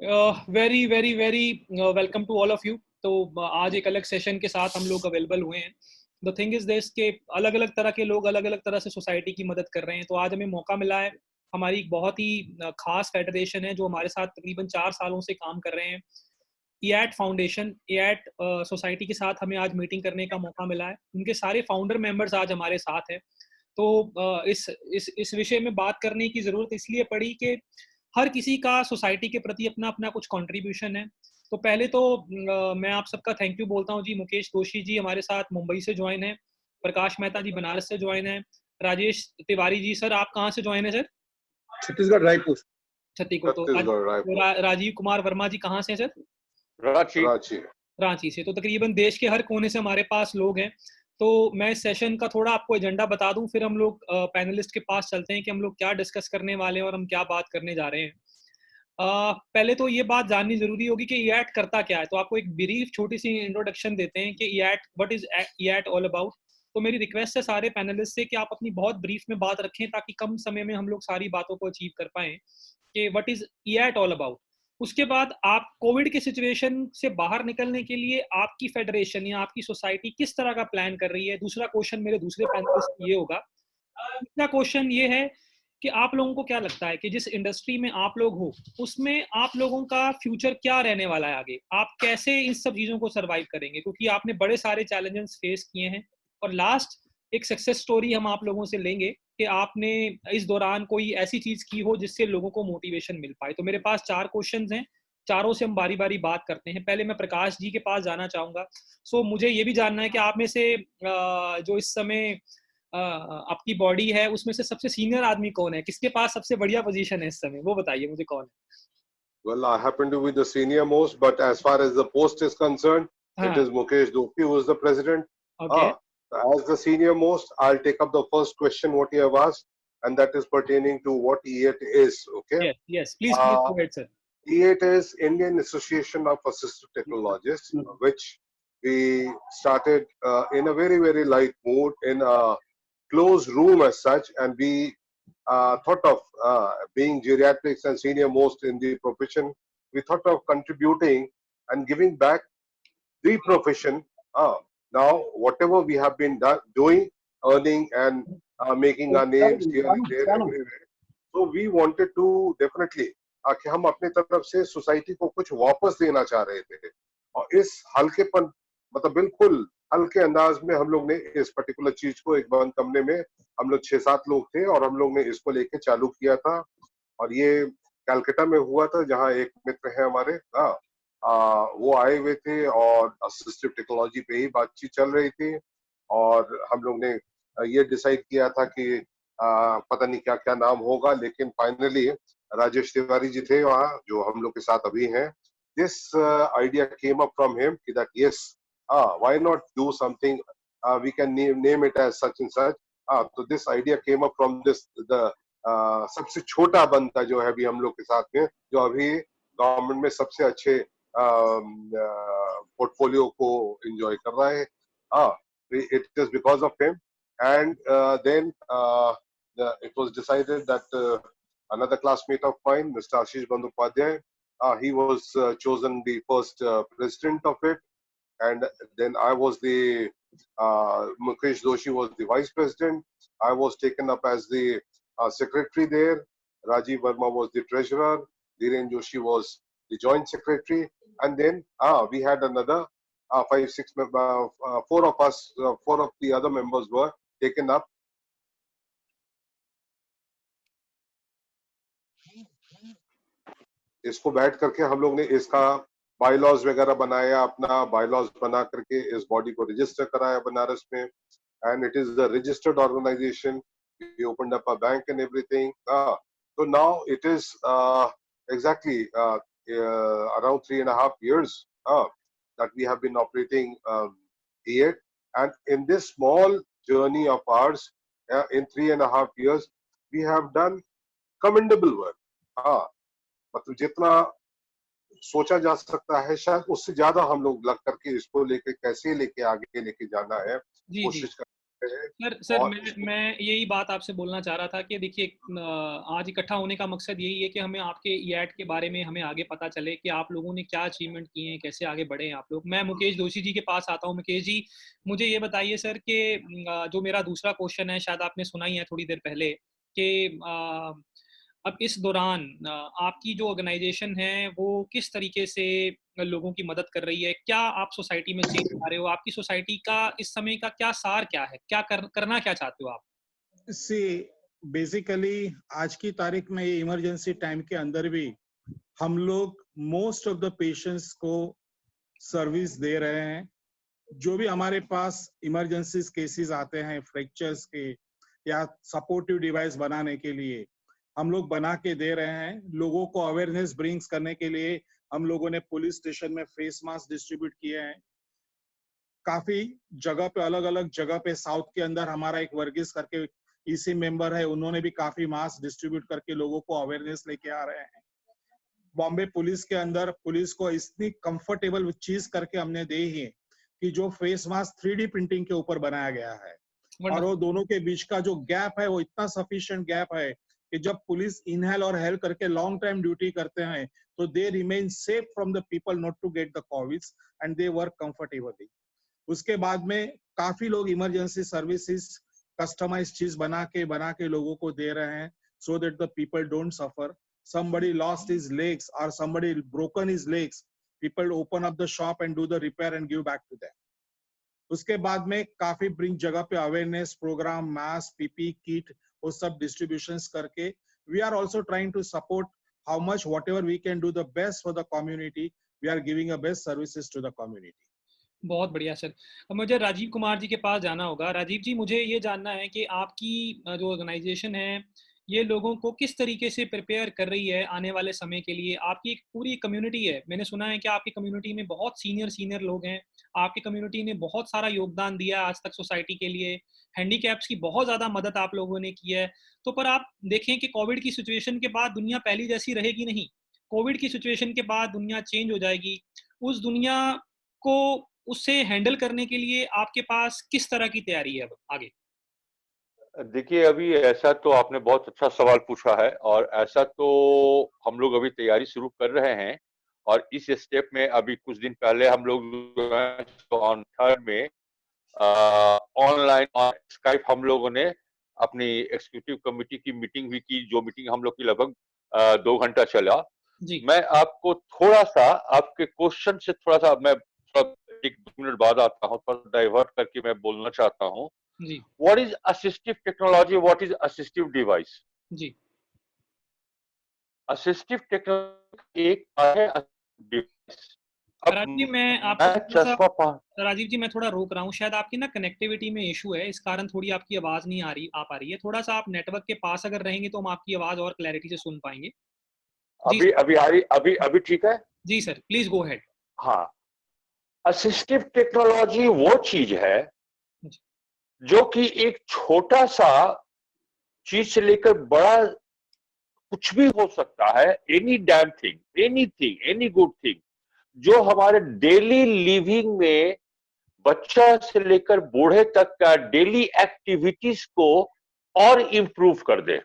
Very very very welcome to all of you. तो आज एक अलग सेशन के साथ हम लोग अवेलेबल हुए हैं। द थिंग इज दिस के अलग अलग तरह के लोग अलग अलग तरह से सोसाइटी की मदद कर रहे हैं। तो आज हमें मौका मिला है, हमारी एक बहुत ही खास फेडरेशन है जो हमारे साथ तकरीबन 4 सालों से काम कर रहे हैं, ईएट फाउंडेशन। ईएट सोसाइटी के साथ हमें आज मीटिंग करने का मौका मिला है। उनके सारे फाउंडर मेंबर्स आज हमारे साथ हैं। तो इस विषय में बात करने की ज़रूरत इसलिए पड़ी कि हर किसी का सोसाइटी के प्रति अपना अपना कुछ कंट्रीब्यूशन है। तो पहले तो मैं आप सबका थैंक यू बोलता हूँ जी। मुकेश दोषी जी हमारे साथ मुंबई से ज्वाइन है, प्रकाश मेहता जी बनारस से ज्वाइन है, राजेश तिवारी जी, सर आप कहाँ से ज्वाइन है सर? छत्तीसगढ़ रायपुर। छत्तीसगढ़। तो राजीव कुमार वर्मा जी कहाँ से हैं सर? रांची। रांची से। तो तकरीबन देश के हर कोने से हमारे पास लोग हैं। तो मैं इस सेशन का थोड़ा आपको एजेंडा बता दूं, फिर हम लोग पैनलिस्ट के पास चलते हैं कि हम लोग क्या डिस्कस करने वाले हैं और हम क्या बात करने जा रहे हैं। पहले तो ये बात जाननी जरूरी होगी कि ईएट करता क्या है। तो आपको एक ब्रीफ छोटी सी इंट्रोडक्शन देते हैं कि ईएट, व्हाट इज ईएट ऑल अबाउट। तो मेरी रिक्वेस्ट है सारे पैनलिस्ट से कि आप अपनी बहुत ब्रीफ में बात रखें ताकि कम समय में हम लोग सारी बातों को अचीव कर पाएं कि व्हाट इज ईएट ऑल अबाउट। उसके बाद आप कोविड के सिचुएशन से बाहर निकलने के लिए आपकी फेडरेशन या आपकी सोसाइटी किस तरह का प्लान कर रही है। दूसरा क्वेश्चन मेरे दूसरे पैनलिस्ट ये होगा। तीसरा क्वेश्चन ये है कि आप लोगों को क्या लगता है कि जिस इंडस्ट्री में आप लोग हो उसमें आप लोगों का फ्यूचर क्या रहने वाला है आगे, आप कैसे इन सब चीज़ों को सर्वाइव करेंगे, क्योंकि आपने बड़े सारे चैलेंजेस फेस किए हैं। और लास्ट एक सक्सेस स्टोरी हम आप लोगों से लेंगे कि आपने इस दौरान कोई ऐसी चीज़ की हो जिससे लोगों को मोटिवेशन मिल पाए। तो मेरे पास 4 क्वेश्चंस हैं, चारों से हम बारी बारी बात करते हैं। पहले मैं प्रकाश जी के पास जाना चाहूँगा। मुझे ये भी जानना है कि आप में से जो इस समय आपकी बॉडी है उसमें से सबसे सीनियर आदमी कौन है, किसके पास सबसे बढ़िया पोजीशन है इस समय, वो बताइए मुझे कौन है। Well, I happen to be the senior most, but as far as the post is concerned, it हाँ, is Mukesh Doshi who is the president. Okay. As the senior most, I'll take up the first question what you have asked, and that is pertaining to what EAT is. Okay. Yes yes, please please Uh, go ahead sir. EAT is Indian Association of Assistive Technologists, which we started in a very, very light mood in a closed room as such, and we thought of being geriatrics and senior most in the profession. We thought of contributing and giving back the profession. Now, whatever we have been doing, earning and making our names here and there everywhere. So we wanted to definitely कि हम अपने तरफ से society को कुछ वापस देना चाह रहे थे। और इस हल्केपन, मतलब बिल्कुल हल्के अंदाज में हम लोग ने इस पर्टिकुलर चीज को, एक बंद कमरे में हम लोग 6-7 लोग थे और हम लोग ने इसको लेके चालू किया था। और ये कलकत्ता में हुआ था, जहाँ एक मित्र है हमारे, वो आए हुए थे और असिस्टिव टेक्नोलॉजी पे ही बातचीत चल रही थी। और हम लोग ने ये डिसाइड किया था कि पता नहीं क्या क्या नाम होगा, लेकिन फाइनली राजेश तिवारी जी थे वहाँ, जो हम लोग के साथ अभी हैं। This idea came up from him कि that yes, why not do something, we can name it as such and such. तो this idea came up from this the सबसे छोटा बंदा जो है अभी हम लोग के साथ में, जो अभी गवर्नमेंट में सबसे अच्छे पोर्टफोलियो को एंजॉय कर रहा है। It is because of him. And then it was decided that another classmate of mine, Mr. Ashish Bandyopadhyay, he was chosen the first president of it. And then I was the, Mukesh Doshi was the vice president. I was taken up as the secretary there. Rajiv Verma was the treasurer. Dhiren Joshi was the joint secretary. And then we had another 5-6 four of us, 4 of the other members were taken up. इसको बैठ करके हम लोग ने इसका bylaws वगैरह बनाया, अपना बायलॉज बना करके इस बॉडी को रजिस्टर कराया बनारस में, and it is the registered organisation. We opened up a bank and everything. So now it is exactly around 3.5 years that we have been operating EAT. And in this small journey of ours, in 3.5 years, we have done commendable work. मतलब जितना सोचा जा सकता है शायद उससे ज्यादा हम लोग लग करके इसको लेके कैसे लेके आगे लेके जाना है जी जी। कोशिश कर सर मैं यही बात आपसे बोलना चाह रहा था कि देखिए आज इकट्ठा होने का मकसद यही है कि हमें आपके ईएट के बारे में हमें आगे पता चले कि आप लोगों ने क्या अचीवमेंट किए हैं, कैसे आगे बढ़े हैं आप लोग। मैं मुकेश जोशी जी के पास आता हूँ। मुकेश जी, मुझे ये बताइए सर कि जो मेरा दूसरा क्वेश्चन है, शायद आपने सुना ही है थोड़ी देर पहले कि अब इस दौरान आपकी जो ऑर्गेनाइजेशन है वो किस तरीके से लोगों की मदद कर रही है, क्या आप सोसाइटी में चेंज ला रहे हो, आपकी सोसाइटी का इस समय का क्या सार क्या है, क्या करना क्या चाहते हो आप? सी बेसिकली आज की तारीख में ये इमरजेंसी टाइम के अंदर भी हम लोग मोस्ट ऑफ द पेशेंट्स को सर्विस दे रहे हैं। जो भी हमारे पास इमरजेंसी केसेस आते हैं फ्रैक्चर्स के या सपोर्टिव डिवाइस बनाने के लिए, हम लोग बना के दे रहे हैं। लोगों को अवेयरनेस ब्रिंग्स करने के लिए हम लोगों ने पुलिस स्टेशन में फेस मास्क डिस्ट्रीब्यूट किए हैं। काफी जगह पे, अलग अलग जगह पे, साउथ के अंदर हमारा एक वर्गीस करके ईसी मेंबर है, उन्होंने भी काफी मास्क डिस्ट्रीब्यूट करके लोगों को अवेयरनेस लेके आ रहे हैं। बॉम्बे पुलिस के अंदर पुलिस को इतनी कंफर्टेबल चीज करके हमने दी है कि जो फेस मास्क 3D प्रिंटिंग के ऊपर बनाया गया है, और वो दोनों के बीच का जो गैप है वो इतना सफिशिएंट गैप है कि जब पुलिस इनहेल और हेल करके लॉन्ग टाइम ड्यूटी करते हैं तो they remain safe from the people not to get the covid and they work comfortably. उसके बाद में काफी लोग इमरजेंसी सर्विसेज कस्टमाइज चीज बना के लोगों को दे रहे हैं so that the people don't suffer. somebody lost his legs or somebody broken his legs, people open up the shop and do the repair and give back to them. उसके बाद में काफी ब्रिंग जगह पे awareness programme, mask, PP kit, वो सब distributions करके we are also trying to support how much whatever we can do the best for the community, we are giving a best services to the community. बहुत बढ़िया sir. अब मुझे राजीव कुमार जी के पास जाना होगा। राजीव जी, मुझे ये जानना है कि आपकी जो ऑर्गेनाइजेशन है ये लोगों को किस तरीके से प्रिपेयर कर रही है आने वाले समय के लिए। आपकी एक पूरी कम्युनिटी है, मैंने सुना है कि आपकी कम्युनिटी में बहुत सीनियर लोग हैं, आपकी कम्युनिटी ने बहुत सारा योगदान दिया आज तक सोसाइटी के लिए, हैंडीकैप्स की बहुत ज़्यादा मदद आप लोगों ने की है। तो पर आप देखें कि कोविड की सिचुएशन के बाद दुनिया पहली जैसी रहेगी नहीं। कोविड की सिचुएशन के बाद दुनिया चेंज हो जाएगी। उस दुनिया को उससे हैंडल करने के लिए आपके पास किस तरह की तैयारी है अब आगे? देखिए, अभी ऐसा तो आपने बहुत अच्छा सवाल पूछा है और ऐसा तो हम लोग अभी तैयारी शुरू कर रहे हैं और इस स्टेप में अभी कुछ दिन पहले हम लोग जो है ऑन थर्ड में ऑनलाइन और स्काइप हम लोगों ने अपनी एग्जीक्यूटिव कमेटी की मीटिंग हुई की, जो मीटिंग हम लोग की लगभग 2 घंटा चला। मैं आपको थोड़ा सा आपके क्वेश्चन से थोड़ा सा मैं 1-2 मिनट बाद आता हूँ, पर डाइवर्ट करके मैं बोलना चाहता हूँ। What is assistive technology? What is assistive device? Ji, assistive technology एक है device। अब राजीव जी मैं राजीव जी मैं थोड़ा रोक रहा हूँ, शायद आपकी ना कनेक्टिविटी में इशू है, इस कारण थोड़ी आपकी आवाज नहीं आ पा रही है। थोड़ा सा आप नेटवर्क के पास अगर रहेंगे तो हम आपकी आवाज और क्लैरिटी से सुन पाएंगे। अभी आ रही, अभी ठीक है? जी सर, प्लीज गो अहेड। हाँ, असिस्टिव टेक्नोलॉजी वो चीज है जो कि एक छोटा सा चीज से लेकर बड़ा कुछ भी हो सकता है, any damn thing, anything, any good thing, जो हमारे डेली लिविंग में बच्चा से लेकर बूढ़े तक का डेली एक्टिविटीज को और इंप्रूव कर दे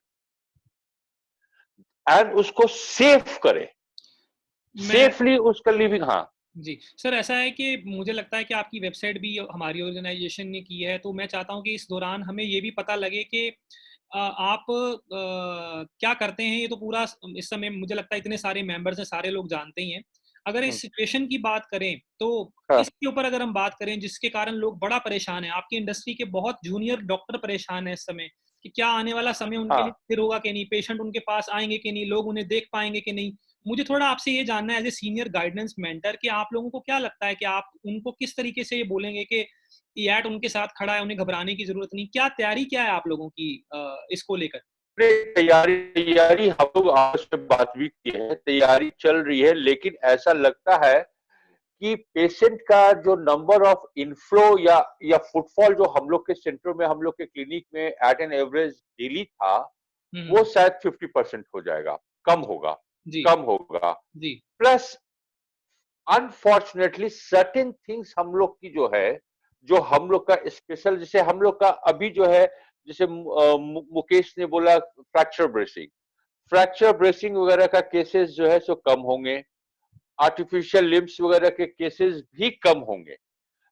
एंड उसको सेफ करे, सेफली उसका लिविंग। हाँ जी सर, ऐसा है कि मुझे लगता है कि आपकी वेबसाइट भी हमारी ऑर्गेनाइजेशन ने की है, तो मैं चाहता हूं कि इस दौरान हमें ये भी पता लगे कि आप क्या करते हैं। ये तो पूरा इस समय मुझे लगता है इतने सारे मेंबर्स हैं, सारे लोग जानते ही हैं। अगर इस सिचुएशन की बात करें तो इसके ऊपर अगर हम बात करें जिसके कारण लोग बड़ा परेशान है, आपकी इंडस्ट्री के बहुत जूनियर डॉक्टर परेशान है इस समय कि क्या आने वाला समय उनके लिए स्थिर होगा कि नहीं, पेशेंट उनके पास आएंगे कि नहीं, लोग उन्हें देख पाएंगे कि नहीं। मुझे थोड़ा आपसे ये जानना है as a senior guidance mentor कि आप लोगों को क्या लगता है कि आप उनको किस तरीके से ये बोलेंगे कि ईएट उनके साथ खड़ा है, उन्हें घबराने की जरूरत नहीं। क्या तैयारी क्या है आप लोगों की इसको लेकर? तैयारी हम लोग आपस में बात भी की है, तैयारी चल रही है, लेकिन ऐसा लगता है कि पेशेंट का जो नंबर ऑफ इनफ्लो या फुटफॉल जो हम लोग के सेंटर में, हम लोग के क्लिनिक में एट एन एवरेज डेली था, वो शायद 50% हो जाएगा, कम होगा, कम होगा। प्लस अनफॉर्चुनेटली सर्टेन थिंग्स हम लोग की जो है जो हम लोग का स्पेशल, जैसे हम लोग का अभी जो है, जैसे मुकेश ने बोला फ्रैक्चर ब्रेसिंग वगैरह का केसेस जो है सो कम होंगे, आर्टिफिशियल लिम्स वगैरह के केसेस भी कम होंगे।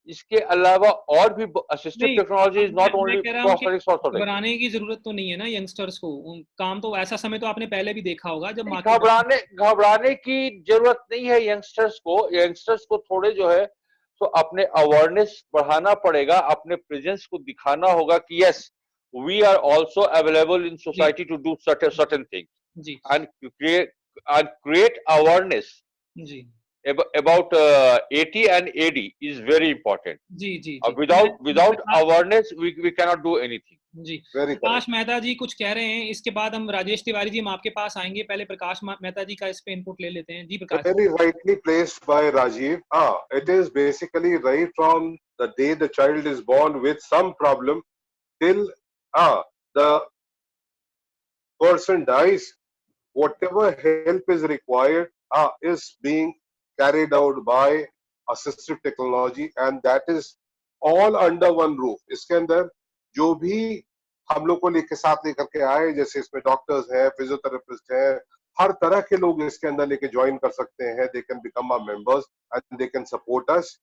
इसके अलावा और भी असिस्टिव नहीं, टेक्नोलॉजी इज नॉट मैं ओनली कह रहा हूँ कि प्रोस्थेटिक्स। घबराने की जरूरत तो नहीं है ना यंगस्टर्स को। काम तो ऐसा समय तो आपने पहले भी देखा होगा जब घबराने की जरूरत नहीं है यंगस्टर्स को। यंगस्टर्स को थोड़े जो है तो अपने अवेयरनेस बढ़ाना पड़ेगा, अपने प्रेजेंस को दिखाना होगा कि yes we are also available in जी society to do certain things जी एंड क्रिएट अवेयरनेस जी about AT and AD is very important. जी जी जी Without awareness, we cannot do anything. जी। Very Prakash correct. मेहता जी कुछ कह रहे हैं, इसके बाद हम राजेश तिवारी जी हम आपके पास आएंगे। पहले प्रकाश मेहता जी का इस पे इनपुट ले लेते हैं। जी प्रकाश। Very rightly placed by Rajiv. It is basically right from the day the child is born with some problem till the person dies. Whatever help is required is being carried out by assistive technology, and that is all under one roof. इसके अंदर जो भी हम लोग को लेके साथ लेकर के आए, जैसे इसमें डॉक्टर्स हैं, फिजियोथेरेपिस्ट हैं, हर तरह के लोग इसके अंदर लेके ज्वाइन कर सकते हैं। They can become our members and they can support us.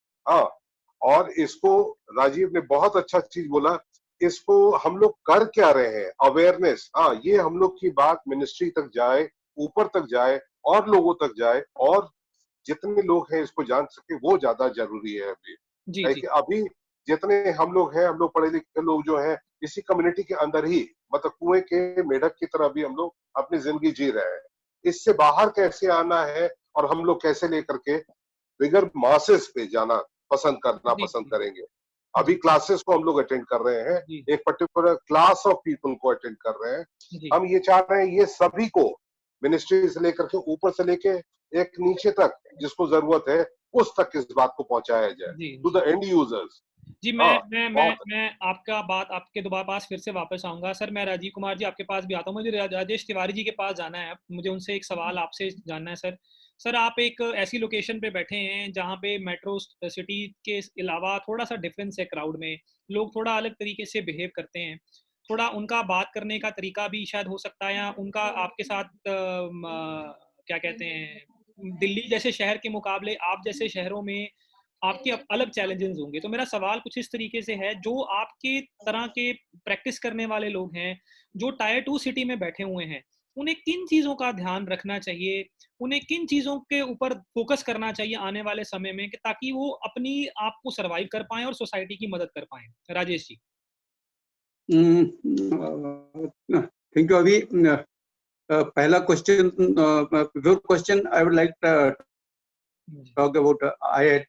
और इसको राजीव ने बहुत अच्छा चीज बोला, इसको हम लोग कर क्या रहे हैं, अवेयरनेस। ये हम लोग की बात मिनिस्ट्री तक जाए, ऊपर तक जाए और लोगों तक जाए, और जितने लोग हैं इसको जान सके वो ज्यादा जरूरी है अभी। जी जी अभी जितने हम लोग हैं, हम लोग पढ़े लिखे लोग जो हैं, इसी कम्युनिटी के अंदर ही, मतलब कुएं के मेढक की तरह भी हम लोग अपनी जिंदगी जी रहे हैं। इससे बाहर कैसे आना है और हम लोग कैसे लेकर के बिगर मासेस पे जाना जी पसंद जी करेंगे। अभी क्लासेस को हम लोग अटेंड कर रहे हैं, जी एक पर्टिकुलर क्लास ऑफ पीपल को अटेंड कर रहे हैं। जी हम ये चाह रहे हैं ये सभी को, मिनिस्ट्री से लेकर के ऊपर से लेके एक नीचे तक जिसको जरूरत है उस तक इस बात को पहुंचाया जाए, जी टू द एंड यूजर्स। जी। बहुत मैं आपका बात आपके दोबारा पास फिर से वापस आऊंगा। सर मैं राजीव कुमार जी आपके पास भी आता हूँ। मुझे राजेश तिवारी जी के पास जाना है। मुझे उनसे एक सवाल आपसे जानना है सर। सर आप एक ऐसी लोकेशन पे बैठे हैं जहाँ पे मेट्रो सिटी के अलावा थोड़ा सा डिफरेंस है क्राउड में। लोग थोड़ा अलग तरीके से बिहेव करते हैं। थोड़ा उनका बात करने का तरीका भी शायद हो सकता है, या उनका आपके साथ क्या कहते हैं, दिल्ली जैसे शहर के मुकाबले आप जैसे शहरों में आपके अलग चैलेंजेस होंगे। तो मेरा सवाल कुछ इस तरीके से है, जो आपके तरह के प्रैक्टिस करने वाले लोग हैं, जो टायर 2 सिटी में बैठे हुए हैं, उन्हें किन चीज़ों का ध्यान रखना चाहिए? उन्हें किन चीज़ों के ऊपर फोकस करना चाहिए आने वाले समय में, कि ताकि वो अपनी आप को सर्वाइव कर पाएँ और सोसाइटी की मदद कर पाएँ? राजेश जी। Thank you. अभी पहला question, your question I would like to talk about IIT.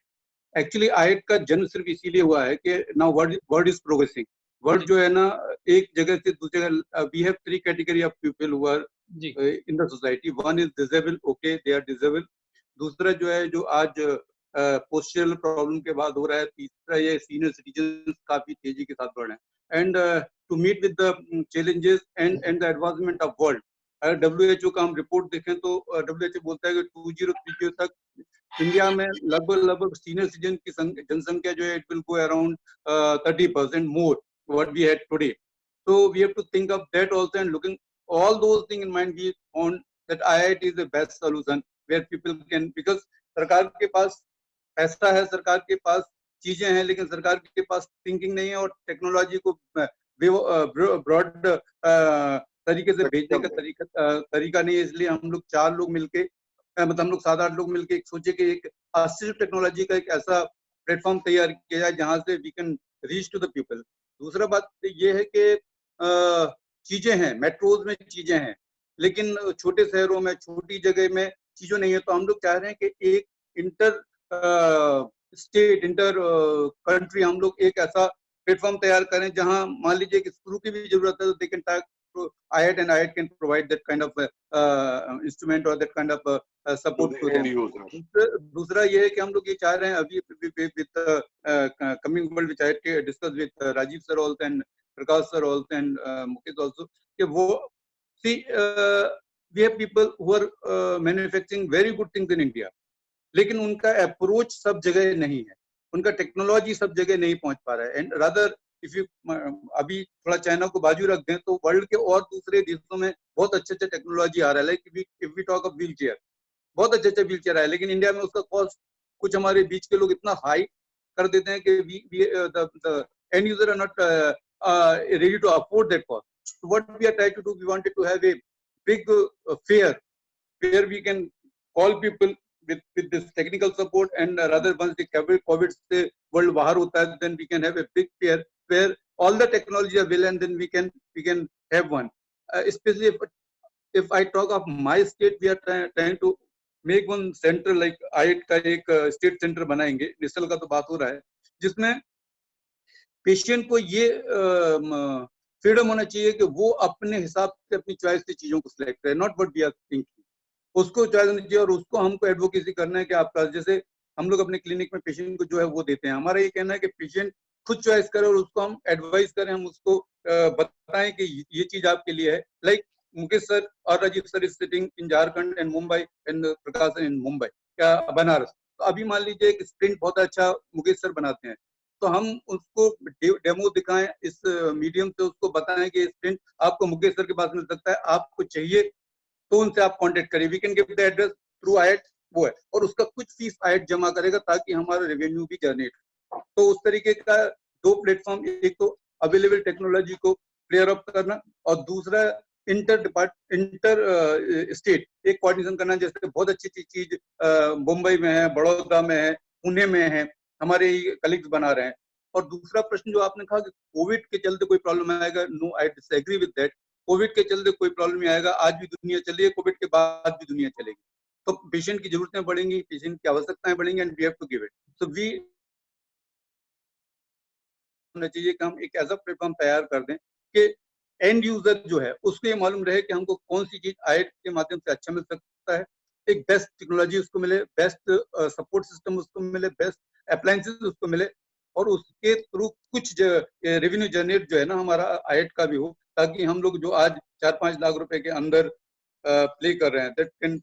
Actually IIT का जन्म सिर्फ इसीलिए हुआ है कि now world is progressing. World जो है ना, एक जगह से दूसरी जगह, we have 3 category of people who are in the society. One is disable, okay they are disable. दूसरा जो है, जो आज पोस्चरल प्रॉब्लम के बाद हो रहा है। तीसरा ये सीनियर सिटीजन काफी तेजी के साथ बढ़ रहे हैं। And to meet with the challenges and the advancement of world, अगर WHO का हम रिपोर्ट देखें तो WHO बोलता है कि 2030 तक इंडिया में लगभग सीनियर सिटीजन की जनसंख्या जो है, it will go around 30% more what we had today. So we have to think of that also, and looking all those things in mind, we found that IIT is the best solution where people can, because सरकार के पास पैसा है, सरकार के पास चीजें हैं, लेकिन सरकार के पास थिंकिंग नहीं है और टेक्नोलॉजी को ब्रॉड तरीके से भेजने का तरीका नहीं है। इसलिए हम लोग 4 लोग मिलके, मतलब हम लोग 7-8 लोग मिलके एक सोचे कि एक असिस्टिव टेक्नोलॉजी का एक ऐसा प्लेटफॉर्म तैयार किया जाए जहां से we can reach to the people. दूसरा बात ये है कि चीजें हैं, मेट्रोज में चीजें हैं, लेकिन छोटे शहरों में, छोटी जगह में चीजों नहीं है। तो हम लोग चाह रहे हैं कि एक इंटर स्टेट, इंटर कंट्री, हम लोग एक ऐसा प्लेटफॉर्म तैयार करें जहां मान लीजिए कि स्क्रू की भी जरूरत है तो they can talk IIT, and IIT can provide that kind of instrument or that kind of support to them. दूसरा ये है कि हम लोग ये चाह रहे हैं अभी with coming world, which I discussed with Rajiv sir also and Prakash sir also and Mukesh also, कि वो see we have people who are manufacturing very good things in India, लेकिन उनका अप्रोच सब जगह नहीं है। उनका टेक्नोलॉजी सब जगह नहीं पहुंच पा रहा है। एंड रादर इफ यू अभी थोड़ा चाइना को बाजू रख दें तो वर्ल्ड के और दूसरे देशों में बहुत अच्छे अच्छे टेक्नोलॉजी आ रहा है। Like if we talk of wheelchair, बहुत अच्छे अच्छे व्हील चेयर आए, लेकिन इंडिया में उसका कॉस्ट कुछ हमारे बीच के लोग इतना हाई कर देते हैं कि the end user are not ready to afford that cost. So what we are trying to do, we wanted to have a big fair where we can call people with this technical support, and rather once the COVID से world बाहर होता है, then we can have a big fair where all the technology are available, and then we can have one. Especially if I talk of my state, we are trying to make one center like IIT का एक state center बनाएंगे, national का तो बात हो रहा है, जिसमें पेशेंट को ये फ्रीडम होना चाहिए कि वो अपने हिसाब से अपनी चॉइस से चीजों को सिलेक्ट करे, not what we are thinking. उसको चॉइस होनी चाहिए और उसको हमको एडवोकेसी करना है कि आपका, जैसे हम लोग अपने क्लिनिक में पेशेंट को जो है वो देते हैं, हमारा ये कहना है कि पेशेंट खुद चॉइस करे और उसको हम एडवाइस करें, हम उसको बताएं कि ये चीज आपके लिए है। लाइक मुकेश सर और Rajiv sir is sitting in Jharkhand and Mumbai and Prakash in Mumbai या बनारस। तो अभी मान लीजिए एक स्प्रिंट बहुत अच्छा मुकेश सर बनाते हैं, तो हम उसको डेमो दिखाएं, इस मीडियम से उसको बताएं कि स्प्रिंट आपको मुकेश सर के पास मिल सकता है, आपको चाहिए तो उनसे आप कांटेक्ट करिए, we can give the address through IIT, वो है, और उसका कुछ फीस आईआईटी जमा करेगा ताकि हमारा रेवेन्यू भी जनरेट। तो उस तरीके का दो प्लेटफॉर्म, एक तो अवेलेबल टेक्नोलॉजी को क्लियर अप करना और दूसरा इंटर स्टेट एक कोऑर्डिनेशन करना। जैसे बहुत अच्छी चीज मुंबई में है, बड़ौदा में है, पुणे में है, हमारे कलीग्स बना रहे हैं। और दूसरा प्रश्न जो आपने कहा कि कोविड के चलते कोई प्रॉब्लम आएगा, no I disagree with that. Covid के चलते कोई प्रॉब्लम नहीं आएगा, आज भी दुनिया चली है, कोविड के बाद भी दुनिया चलेगी। तो पेशेंट की जरूरतें बढ़ेंगी, पेशेंट की आवश्यकताएं बढ़ेंगी, and we have to give it. So we होना चाहिए कि हम एक ऐसा प्लेटफॉर्म तैयार कर दें कि एंड यूजर जो है उसको ये मालूम रहे कि हमको कौन सी चीज आईआईटी के माध्यम से अच्छा मिल सकता है, एक बेस्ट टेक्नोलॉजी उसको मिले, बेस्ट सपोर्ट सिस्टम उसको मिले, बेस्ट अप्लायंसेस उसको मिले, और उसके थ्रू कुछ रेवेन्यू जनरेट जो है ना हमारा आईआईटी का भी हो, ताकि हम लोग जो आज 4-5 लाख रुपए के अंदर प्ले कर रहे हैं, that can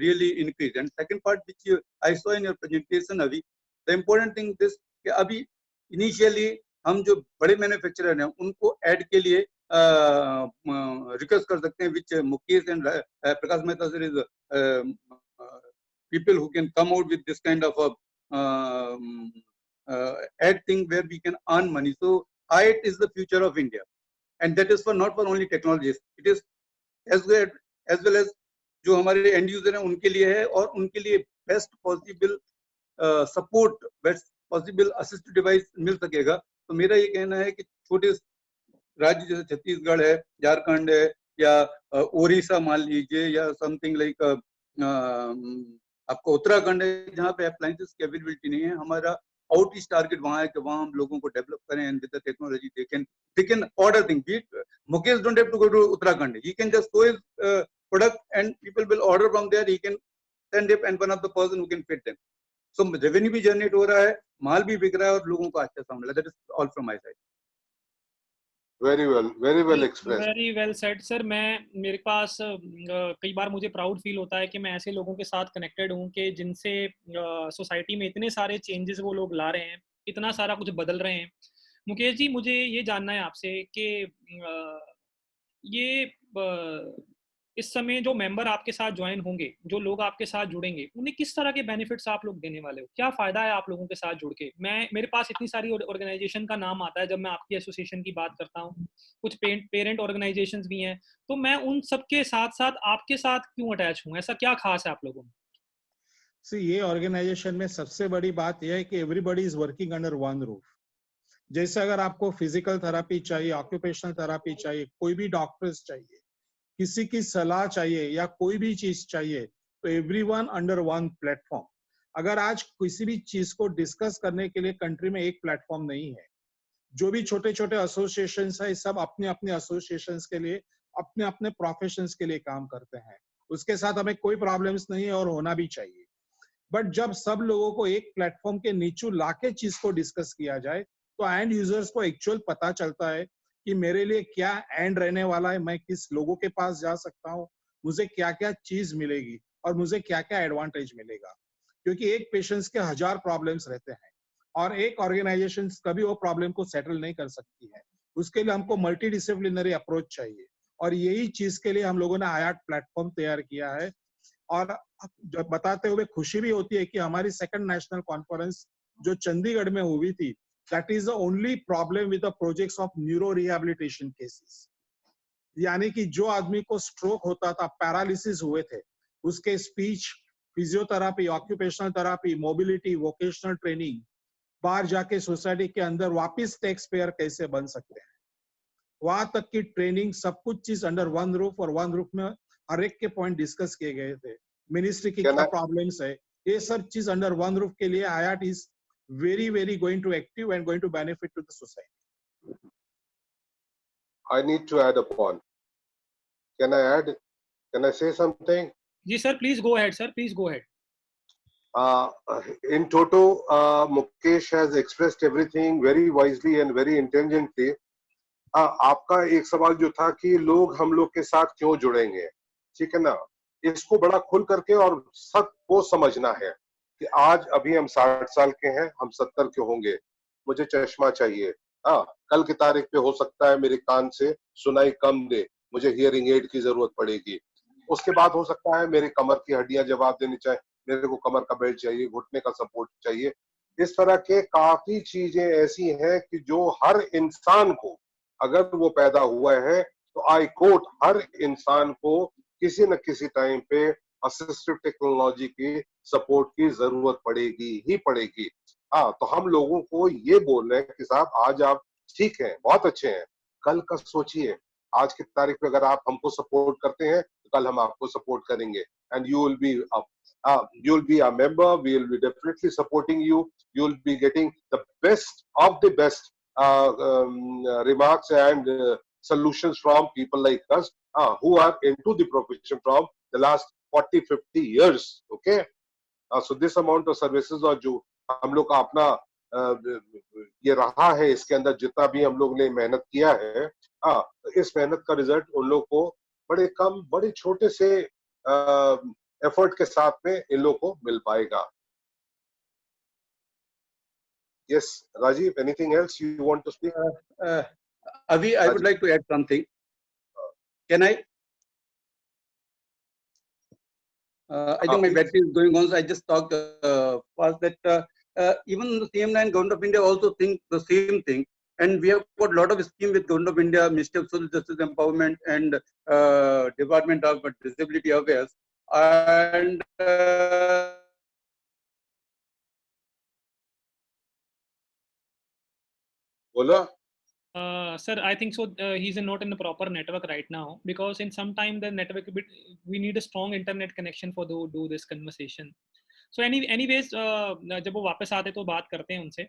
really increase. And second part which I saw in your presentation अभी, द इम्पोर्टेंट थिंग दिस कि अभी इनिशियली हम जो बड़े मैन्युफैक्चरर हैं उनको ऐड के लिए रिक्वेस्ट कर सकते हैं, which Mukesh and Prakash Mehta sir is people who can come out with this kind of a ad thing where we can earn money. So IIT is the future of India, and that is for not for only technologists, it is as well as जो हमारे and user हैं उनके लिए है, और उनके लिए best possible support, best possible assistive device मिल सकेगा। तो मेरा ये कहना है कि छोटे राज्य जैसे छत्तीसगढ़ है, झारखंड है, या ओडिशा मान लीजिए, या समथिंग लाइक आपको उत्तराखंड है, जहाँ पे अप्लायंसेस की अवेलेबिलिटी नहीं है, हमारा आउटरीच टारगेट वहाँ है कि वहाँ हम लोगों को डेवलप करें, and with the technology they can order thing. Mukesh don't have to go to Uttarakhand, he can just show his product and people will order from there, he can send it and one of the person who can fit them. So revenue भी generate हो रहा है, माल भी बिक रहा है, और लोगों को अच्छा साउंड मिला। That is all from my side. very well expressed. Very well said sir. मेरे पास कई बार मुझे प्राउड फील होता है कि मैं ऐसे लोगों के साथ कनेक्टेड हूँ कि जिनसे सोसाइटी में इतने सारे चेंजेस वो लोग ला रहे हैं, इतना सारा कुछ बदल रहे हैं। मुकेश जी, मुझे ये जानना है आपसे कि ये इस समय जो मेंबर आपके साथ ज्वाइन होंगे, जो लोग आपके साथ जुड़ेंगे, उन्हें किस तरह के बेनिफिट्स आप लोग देने वाले हो? क्या फायदा है आप लोगों के साथ जुड़ के? मेरे पास इतनी सारी ऑर्गेनाइजेशन का नाम आता है जब मैं आपकी एसोसिएशन की बात करता हूँ, कुछ पेरेंट ऑर्गेनाइजेशंस भी हैं, तो मैं उन सबके साथ साथ आपके साथ क्यों अटैच हूँ? ऐसा क्या खास है आप लोगों में? ये ऑर्गेनाइजेशन में सबसे बड़ी बात यह है कि everybody is working under one roof. जैसे अगर आपको फिजिकल थेरापी चाहिए, ऑक्यूपेशनल थेरापी चाहिए, कोई भी डॉक्टर्स चाहिए, किसी की सलाह चाहिए, या कोई भी चीज चाहिए, तो एवरीवन अंडर वन प्लेटफॉर्म। अगर आज किसी भी चीज को डिस्कस करने के लिए कंट्री में एक प्लेटफॉर्म नहीं है, जो भी छोटे छोटे एसोसिएशन है, सब अपने अपने एसोसिएशन के लिए, अपने अपने प्रोफेशन के लिए काम करते हैं। उसके साथ हमें कोई प्रॉब्लम्स नहीं है और होना भी चाहिए। बट जब सब लोगों को एक प्लेटफॉर्म के नीचे लाके चीज को डिस्कस किया जाए, तो एंड यूजर्स को एक्चुअल पता चलता है कि मेरे लिए क्या एंड रहने वाला है, मैं किस लोगों के पास जा सकता हूँ, मुझे क्या क्या चीज मिलेगी और मुझे क्या क्या एडवांटेज मिलेगा। क्योंकि एक पेशेंट्स के 1000 प्रॉब्लम्स रहते हैं, और एक ऑर्गेनाइजेशन कभी वो प्रॉब्लम को सेटल नहीं कर सकती है। उसके लिए हमको मल्टी डिसिप्लिनरी अप्रोच चाहिए और यही चीज के लिए हम लोगों ने आयाट प्लेटफॉर्म तैयार किया है। और जो बताते हुए खुशी भी होती है कि हमारी सेकंड नेशनल कॉन्फ्रेंस जो चंडीगढ़ में हुई थी, that is the only problem with the projects of neuro rehabilitation cases. यानी कि जो आदमी को स्ट्रोक होता था, पैरालिसिस हुए थे, उसके speech, physiotherapy, occupational therapy, mobility, vocational training, बाहर जाके सोसाइटी के अंदर वापस टैक्स पेयर कैसे बन सकते हैं, वहां तक की ट्रेनिंग, सब कुछ चीज अंडर वन रूफ, और वन रूफ में हर एक के पॉइंट डिस्कस किए गए थे। मिनिस्ट्री की क्या प्रॉब्लम्स है, ये सब चीज अंडर वन रूफ के लिए आयाट is very going to active and going to benefit to the society. I need to add upon. Can I add? Can I say something? जी sir, please go ahead sir, please go ahead. In toto, Mukesh has expressed everything very wisely and very intelligently. आपका एक सवाल जो था कि लोग हम लोग के साथ क्यों जुड़ेंगे, ठीक है ना, इसको बड़ा खुल करके और सबको समझना है कि आज अभी हम 60 साल के हैं, हम 70 के होंगे, मुझे चश्मा चाहिए, कल की तारीख पे हो सकता है मेरे कान से सुनाई कम दे, मुझे हियरिंग एड की जरूरत पड़ेगी। उसके बाद हो सकता है मेरे कमर की हड्डियां जवाब देनी चाहिए, मेरे को कमर का बेल्ट चाहिए, घुटने का सपोर्ट चाहिए। इस तरह के काफी चीजें ऐसी हैं कि जो हर इंसान को, अगर वो पैदा हुआ है तो आई कोट, हर इंसान को किसी न किसी टाइम पे असिस्टिव टेक्नोलॉजी की सपोर्ट की जरूरत पड़ेगी ही पड़ेगी। तो हम लोगों को ये बोल रहे हैं कि साहब आज आप ठीक हैं, बहुत अच्छे हैं, कल का सोचिए, आज की तारीख में अगर आप हमको सपोर्ट करते हैं तो कल हम आपको सपोर्ट करेंगे, and you will be a member, we will be definitely supporting you, you will be getting the best of the best remarks and solutions from people like us who are into the profession from the last 40-50 years. Okay, so this amount of services और जो हम लोग का अपना ये रहा है, इसके अंदर जितना भी हम लोग ने मेहनत किया है, इस मेहनत का रिजल्ट उन लोग को बड़े कम, बड़े छोटे से एफर्ट के साथ में इन लोग को मिल पाएगा। Yes, Rajiv, anything else you want to speak? Avi, I would like to add something. Can I? I think my battery is going on, so I just talked fast that even the same line, Government of India also think the same thing. And we have got a lot of scheme with Government of India, Ministry of Social Justice Empowerment and Department of Disability Affairs. And Bola? Sir, I think so. He's not in the proper network right now, because in some time the network we need a strong internet connection for to do this conversation. So anyways, जब वो वापस आते तो बात करते हैं उनसे।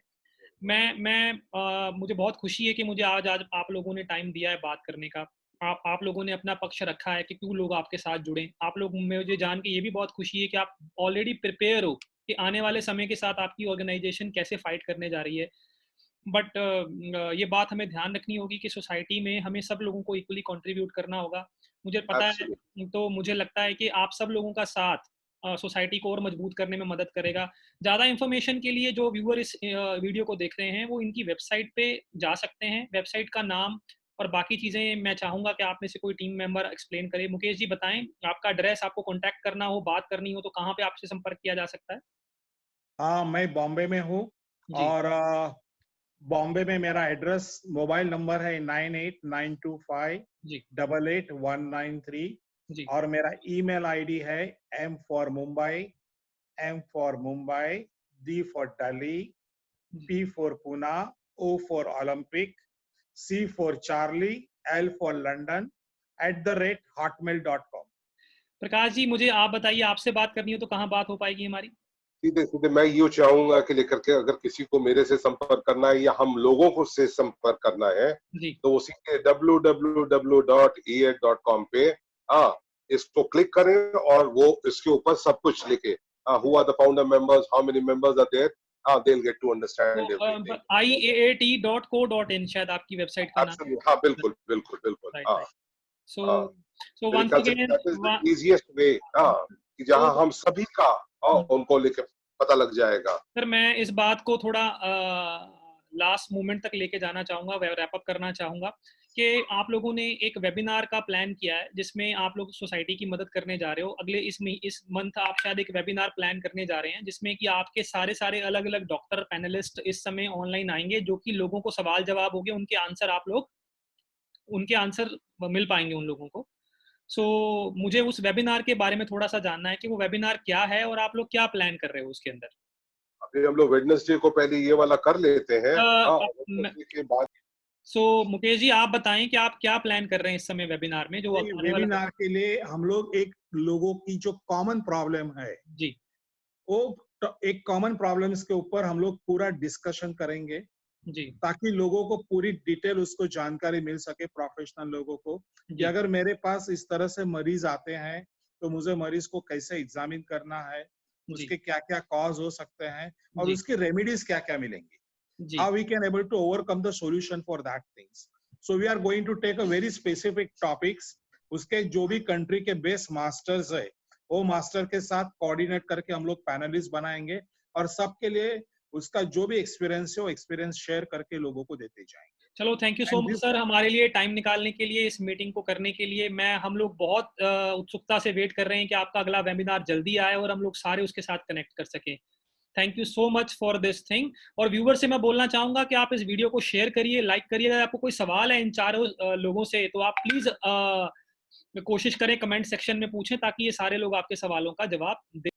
मुझे बहुत खुशी है कि मुझे आज आप लोगों ने टाइम दिया है बात करने का। आप लोगों ने अपना पक्ष रखा है कि क्यों लोग आपके साथ जुड़ें। आप लोग, मुझे जान के ये भी बहुत खुशी है कि आप ऑलरेडी प्रिपेयर हो कि आने वाले समय के साथ आपकी ऑर्गेनाइजेशन कैसे फाइट करने जा रही है। बट ये बात हमें ध्यान रखनी होगी कि सोसाइटी में हमें सब लोगों को इक्वली कंट्रीब्यूट करना होगा। मुझे पता है, तो मुझे लगता है कि आप सब लोगों का साथ सोसाइटी को और मजबूत करने में मदद करेगा। ज़्यादा इन्फॉर्मेशन के लिए जो व्यूअर इस वीडियो को देख रहे हैं वो इनकी वेबसाइट पे जा सकते हैं। वेबसाइट का नाम और बाकी चीज़ें मैं चाहूँगा कि आप में से कोई टीम मेंबर एक्सप्लेन करे। मुकेश जी बताएं, आपका एड्रेस, आपको कॉन्टैक्ट करना हो, बात करनी हो तो कहाँ पे आपसे संपर्क किया जा सकता है? हाँ, मैं बॉम्बे में हूँ और बॉम्बे में मेरा एड्रेस, मोबाइल नंबर है 9892588193 और मेरा ईमेल आईडी है M for Mumbai, D for Delhi, P for Pune, O for Olympic, C for Charlie, L for London @hotmail.com। Prakash ji, मुझे आप बताइए, आपसे बात करनी हो तो कहाँ बात हो पाएगी हमारी? सीधे मैं ये चाहूंगा कि लेकर के अगर किसी को मेरे से संपर्क करना है या हम लोगों को से संपर्क करना है तो उसी के www.eed.com पे इसको क्लिक करें और वो इसके ऊपर सब कुछ लिखे, who are the founder members, how many members are there, they'll get to understand everything. iaat.co.in शायद आपकी वेबसाइट का नाम। हाँ, बिल्कुल। So once again, that is the easiest way कि जहां हम सभी का उनको लेकर पता लग जाएगा। सर मैं इस बात को थोड़ा लास्ट मोमेंट तक लेके जाना चाहूँगा, रैप अप करना चाहूँगा कि आप लोगों ने एक वेबिनार का प्लान किया है जिसमें आप लोग सोसाइटी की मदद करने जा रहे हो। अगले इस मंथ आप शायद एक वेबिनार प्लान करने जा रहे हैं जिसमें कि आपके सारे अलग-अलग डॉक्टर पैनलिस्ट इस समय ऑनलाइन आएंगे, जो कि लोगों को सवाल जवाब होंगे, उनके आंसर मिल पाएंगे उन लोगों को। मुझे उस वेबिनार के बारे में थोड़ा सा जानना है कि वो वेबिनार क्या है और आप लोग क्या प्लान कर रहे हो उसके अंदर। अभी हम लोग वेडनेसडे को पहले ये वाला कर लेते हैं। हाँ, मैं- वेडनेसडे के बाद मुकेश जी आप बताएं कि आप क्या प्लान कर रहे हैं इस समय वेबिनार में जो आने वाला। वेबिनार के लिए हम लोग एक लोगों की जो कॉमन प्रॉब्लम है जी वो एक कॉमन प्रॉब्लम्स के ऊपर हम लोग पूरा डिस्कशन करेंगे जी ताकि लोगों को पूरी डिटेल उसको जानकारी मिल सके, प्रोफेशनल लोगों को, कि जी अगर मेरे पास इस तरह से मरीज आते हैं तो मुझे मरीज को कैसे एग्जामिन करना है, जी उसके क्या क्या कॉज हो सकते हैं और जी उसकी रेमेडीज क्या क्या मिलेंगी, जी how we can able to overcome the solution for that things. So we are going to take a very specific topics. उसके जो भी कंट्री के बेस्ट मास्टर्स है वो मास्टर के साथ कोऑर्डिनेट करके हम लोग पैनलिस्ट बनाएंगे और सबके लिए उसका जो भी एक्सपीरियंस है वो एक्सपीरियंस शेयर करके लोगों को देते जाएंगे। चलो thank you so And much this sir हमारे लिए टाइम निकालने के लिए, इस मीटिंग को करने के लिए। हम लोग बहुत उत्सुकता से वेट कर रहे हैं कि आपका अगला वेबिनार जल्दी आए और हम लोग सारे उसके साथ कनेक्ट कर सकें। Thank you so much for this thing. और व्यूवर से मैं बोलना चाहूंगा कि आप इस वीडियो को शेयर करिए, लाइक करिए। अगर आपको कोई सवाल है इन चारों लोगों से तो आप प्लीज कोशिश करें कमेंट सेक्शन में पूछें ताकि ये सारे लोग आपके सवालों का जवाब दे